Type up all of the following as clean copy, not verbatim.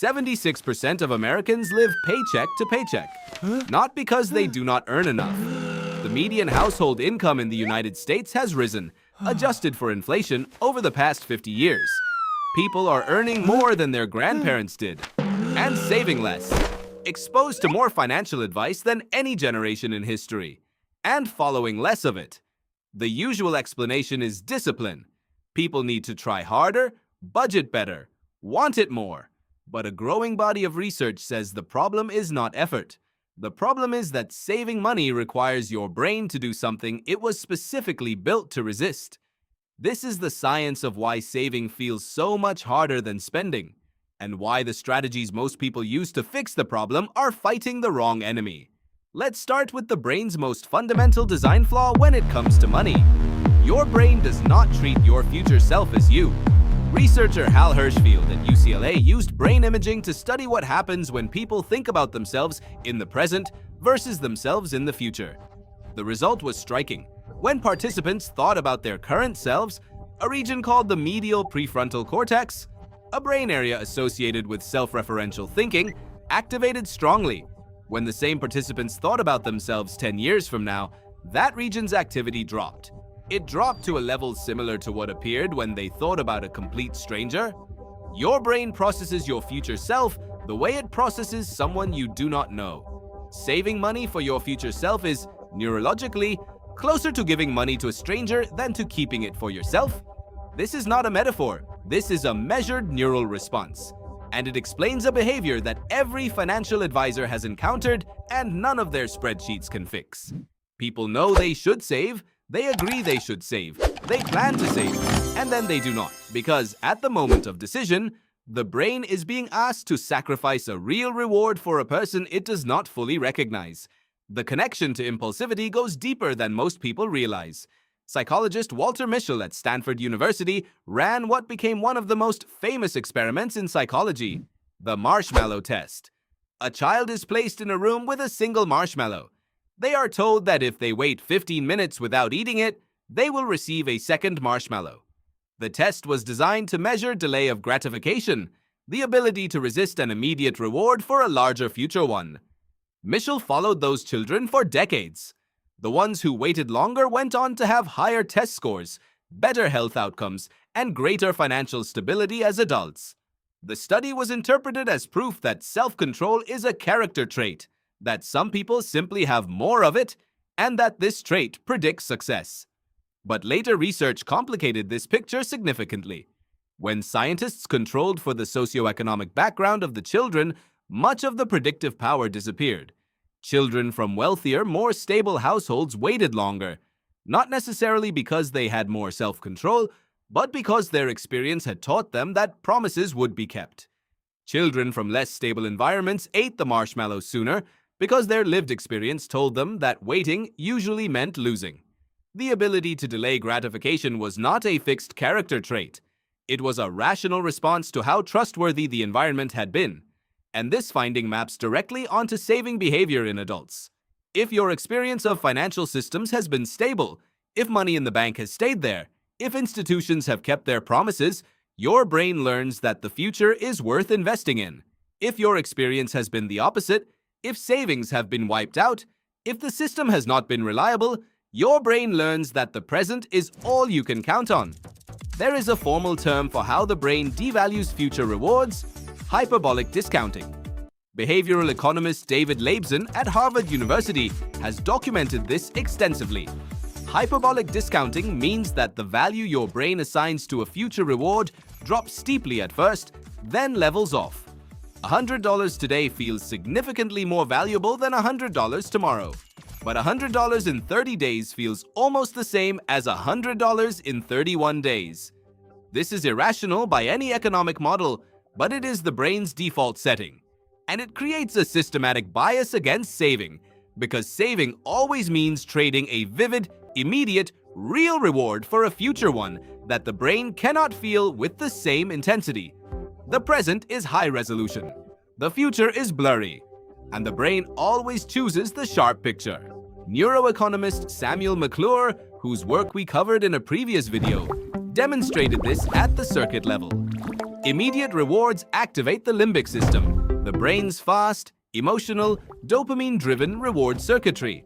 76% of Americans live paycheck to paycheck, not because they do not earn enough. The median household income in the United States has risen, adjusted for inflation, over the past 50 years. People are earning more than their grandparents did, and saving less, exposed to more financial advice than any generation in history, and following less of it. The usual explanation is discipline. People need to try harder, budget better, want it more. But a growing body of research says the problem is not effort. The problem is that saving money requires your brain to do something it was specifically built to resist. This is the science of why saving feels so much harder than spending, and why the strategies most people use to fix the problem are fighting the wrong enemy. Let's start with the brain's most fundamental design flaw when it comes to money. Your brain does not treat your future self as you. Researcher Hal Hershfield at UCLA used brain imaging to study what happens when people think about themselves in the present versus themselves in the future. The result was striking. When participants thought about their current selves, a region called the medial prefrontal cortex, a brain area associated with self-referential thinking, activated strongly. When the same participants thought about themselves 10 years from now, that region's activity dropped. It dropped to a level similar to what appeared when they thought about a complete stranger. Your brain processes your future self the way it processes someone you do not know. Saving money for your future self is, neurologically, closer to giving money to a stranger than to keeping it for yourself. This is not a metaphor. This is a measured neural response. And it explains a behavior that every financial advisor has encountered and none of their spreadsheets can fix. People know they should save. They agree they should save, they plan to save, and then they do not, because at the moment of decision, the brain is being asked to sacrifice a real reward for a person it does not fully recognize. The connection to impulsivity goes deeper than most people realize. Psychologist Walter Mischel at Stanford University ran what became one of the most famous experiments in psychology, the marshmallow test. A child is placed in a room with a single marshmallow. They are told that if they wait 15 minutes without eating it, they will receive a second marshmallow. The test was designed to measure delay of gratification, the ability to resist an immediate reward for a larger future one. Mischel followed those children for decades. The ones who waited longer went on to have higher test scores, better health outcomes, and greater financial stability as adults. The study was interpreted as proof that self-control is a character trait, that some people simply have more of it, and that this trait predicts success. But later research complicated this picture significantly. When scientists controlled for the socioeconomic background of the children, much of the predictive power disappeared. Children from wealthier, more stable households waited longer, not necessarily because they had more self-control, but because their experience had taught them that promises would be kept. Children from less stable environments ate the marshmallow sooner, because their lived experience told them that waiting usually meant losing. The ability to delay gratification was not a fixed character trait. It was a rational response to how trustworthy the environment had been. And this finding maps directly onto saving behavior in adults. If your experience of financial systems has been stable, if money in the bank has stayed there, if institutions have kept their promises, your brain learns that the future is worth investing in. If your experience has been the opposite, if savings have been wiped out, if the system has not been reliable, your brain learns that the present is all you can count on. There is a formal term for how the brain devalues future rewards: hyperbolic discounting. Behavioral economist David Laibson at Harvard University has documented this extensively. Hyperbolic discounting means that the value your brain assigns to a future reward drops steeply at first, then levels off. $100 today feels significantly more valuable than $100 tomorrow. But $100 in 30 days feels almost the same as $100 in 31 days. This is irrational by any economic model, but it is the brain's default setting. And it creates a systematic bias against saving, because saving always means trading a vivid, immediate, real reward for a future one that the brain cannot feel with the same intensity. The present is high resolution. The future is blurry. And the brain always chooses the sharp picture. Neuroeconomist Samuel McClure, whose work we covered in a previous video, demonstrated this at the circuit level. Immediate rewards activate the limbic system, the brain's fast, emotional, dopamine-driven reward circuitry.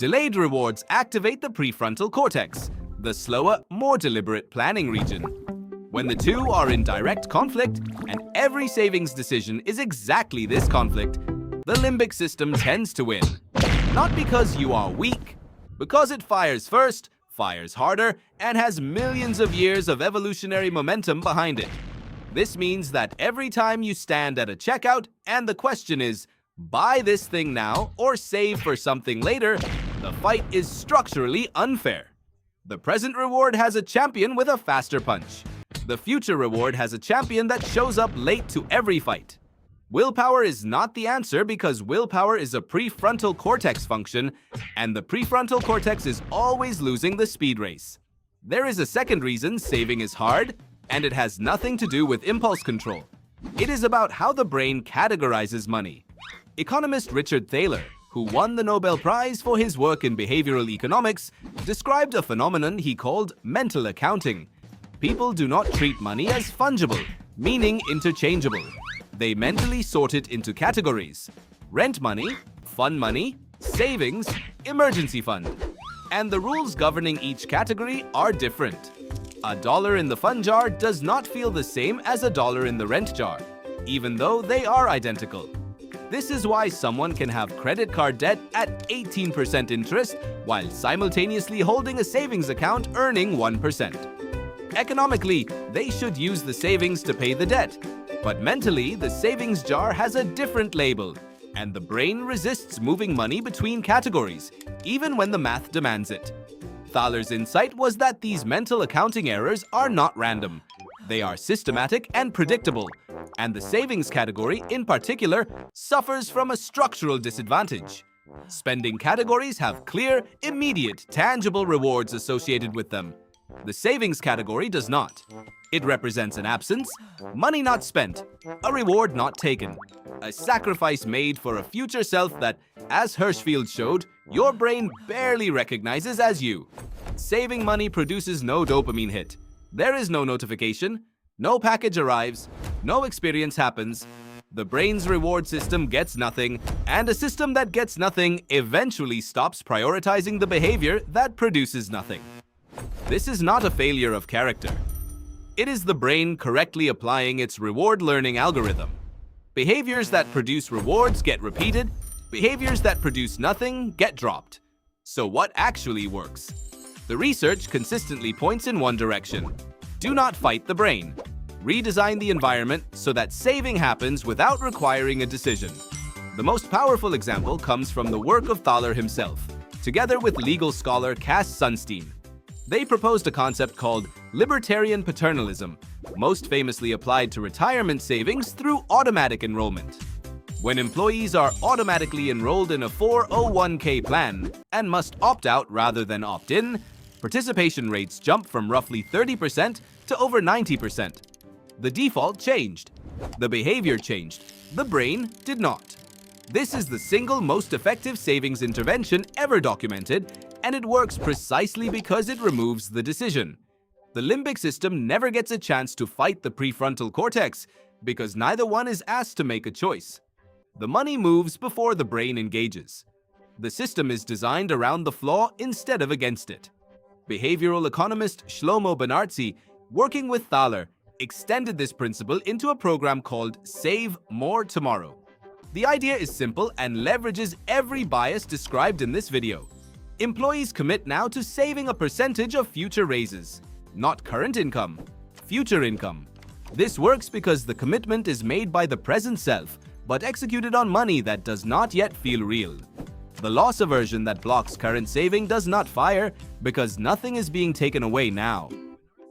Delayed rewards activate the prefrontal cortex, the slower, more deliberate planning region. When the two are in direct conflict, and every savings decision is exactly this conflict, the limbic system tends to win. Not because you are weak, because it fires first, fires harder, and has millions of years of evolutionary momentum behind it. This means that every time you stand at a checkout and the question is, buy this thing now or save for something later, the fight is structurally unfair. The present reward has a champion with a faster punch. The future reward has a champion that shows up late to every fight. Willpower is not the answer because willpower is a prefrontal cortex function, and the prefrontal cortex is always losing the speed race. There is a second reason saving is hard, and it has nothing to do with impulse control. It is about how the brain categorizes money. Economist Richard Thaler, who won the Nobel Prize for his work in behavioral economics, described a phenomenon he called mental accounting. People do not treat money as fungible, meaning interchangeable. They mentally sort it into categories: rent money, fun money, savings, emergency fund. And the rules governing each category are different. $1 in the fun jar does not feel the same as $1 in the rent jar, even though they are identical. This is why someone can have credit card debt at 18% interest while simultaneously holding a savings account earning 1%. Economically, they should use the savings to pay the debt, but mentally, the savings jar has a different label, and the brain resists moving money between categories, even when the math demands it. Thaler's insight was that these mental accounting errors are not random. They are systematic and predictable, and the savings category, in particular, suffers from a structural disadvantage. Spending categories have clear, immediate, tangible rewards associated with them. The savings category does not. It represents an absence, money not spent, a reward not taken, a sacrifice made for a future self that, as Hirschfield showed, your brain barely recognizes as you. Saving money produces no dopamine hit. There is no notification, no package arrives, no experience happens. The brain's reward system gets nothing, and a system that gets nothing eventually stops prioritizing the behavior that produces nothing. This is not a failure of character. It is the brain correctly applying its reward learning algorithm. Behaviors that produce rewards get repeated, behaviors that produce nothing get dropped. So what actually works? The research consistently points in one direction. Do not fight the brain. Redesign the environment so that saving happens without requiring a decision. The most powerful example comes from the work of Thaler himself, together with legal scholar Cass Sunstein. They proposed a concept called libertarian paternalism, most famously applied to retirement savings through automatic enrollment. When employees are automatically enrolled in a 401k plan and must opt out rather than opt in, participation rates jump from roughly 30% to over 90%. The default changed. The behavior changed. The brain did not. This is the single most effective savings intervention ever documented, and it works precisely because it removes the decision. The limbic system never gets a chance to fight the prefrontal cortex because neither one is asked to make a choice. The money moves before the brain engages. The system is designed around the flaw instead of against it. Behavioral economist Shlomo Benartzi, working with Thaler, extended this principle into a program called Save More Tomorrow. The idea is simple and leverages every bias described in this video. Employees commit now to saving a percentage of future raises, not current income, future income. This works because the commitment is made by the present self, but executed on money that does not yet feel real. The loss aversion that blocks current saving does not fire because nothing is being taken away now.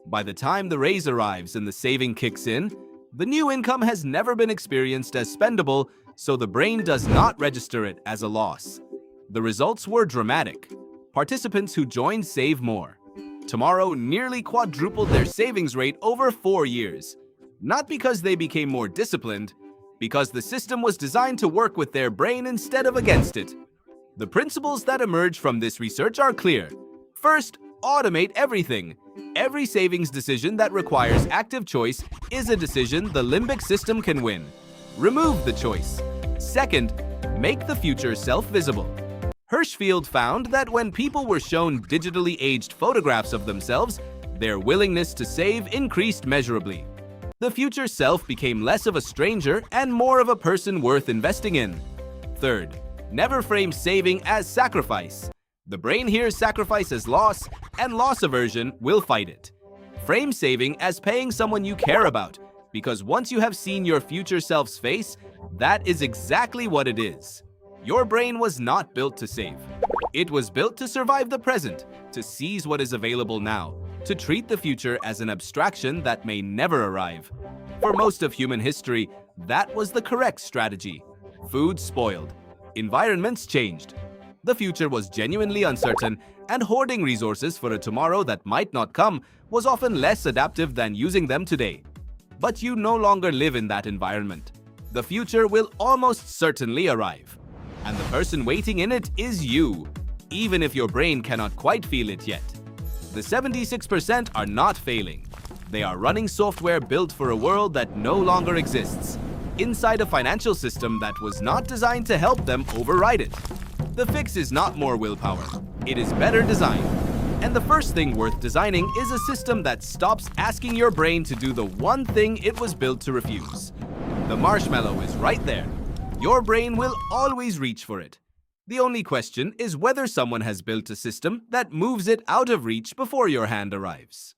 By the time the raise arrives and the saving kicks in, the new income has never been experienced as spendable, so the brain does not register it as a loss. The results were dramatic. Participants who joined Save More Tomorrow nearly quadrupled their savings rate over 4 years. Not because they became more disciplined, because the system was designed to work with their brain instead of against it. The principles that emerge from this research are clear. First, automate everything. Every savings decision that requires active choice is a decision the limbic system can win. Remove the choice. Second, make the future self-visible. Hirschfeld found that when people were shown digitally aged photographs of themselves, their willingness to save increased measurably. The future self became less of a stranger and more of a person worth investing in. Third, never frame saving as sacrifice. The brain hears sacrifice as loss, and loss aversion will fight it. Frame saving as paying someone you care about, because once you have seen your future self's face, that is exactly what it is. Your brain was not built to save. It was built to survive the present, to seize what is available now, to treat the future as an abstraction that may never arrive. For most of human history, that was the correct strategy. Food spoiled. Environments changed. The future was genuinely uncertain, and hoarding resources for a tomorrow that might not come was often less adaptive than using them today. But you no longer live in that environment. The future will almost certainly arrive. And the person waiting in it is you, even if your brain cannot quite feel it yet. The 76% are not failing. They are running software built for a world that no longer exists, inside a financial system that was not designed to help them override it. The fix is not more willpower. It is better design. And the first thing worth designing is a system that stops asking your brain to do the one thing it was built to refuse. The marshmallow is right there. Your brain will always reach for it. The only question is whether someone has built a system that moves it out of reach before your hand arrives.